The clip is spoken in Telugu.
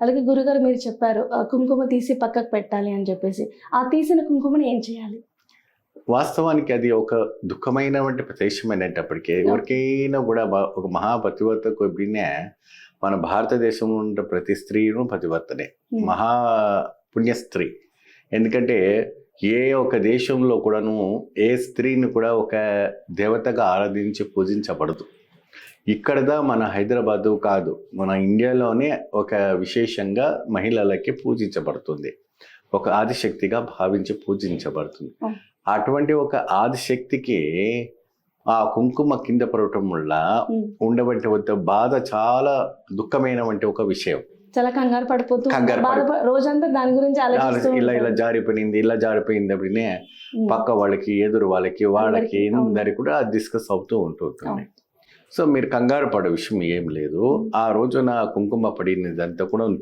అలాగే గురుగారు మీరు చెప్పారు కుంకుమ తీసి పక్కకు పెట్టాలి అని చెప్పేసి. ఆ తీసిన కుంకుమని ఏం చేయాలి? వాస్తవానికి అది ఒక దుఃఖమైనటువంటి ప్రదేశమైనప్పటికీ ఎవరికైనా కూడా ఒక మహాపతివర్తకు బిన్నే మన భారతదేశంలో ఉన్న ప్రతి స్త్రీను పతివర్తనే, మహా పుణ్యస్త్రీ. ఎందుకంటే ఏ ఒక దేశంలో కూడాను ఏ స్త్రీని కూడా ఒక దేవతగా ఆరాధించి పూజించబడదు. ఇక్కడదా మన హైదరాబాదు కాదు, మన ఇండియాలోనే ఒక విశేషంగా మహిళలకి పూజించబడుతుంది, ఒక ఆదిశక్తిగా భావించి పూజించబడుతుంది. అటువంటి ఒక ఆదిశక్తికి ఆ కుంకుమ కింద పడటం వల్ల ఉండవంటి బాధ చాలా దుఃఖమైనటువంటి ఒక విషయం. చాలా కంగారు పడిపోతూ రోజంతా దాని గురించి ఇలా జారిపోయింది అప్పుడే పక్క వాళ్ళకి ఎదురు వాళ్ళకి అందరికి కూడా డిస్కస్ అవుతూ ఉంటుంది. సో మీరు కంగారు పడే విషయం ఏం లేదు. ఆ రోజున కుంకుమ పడినదంతా కూడా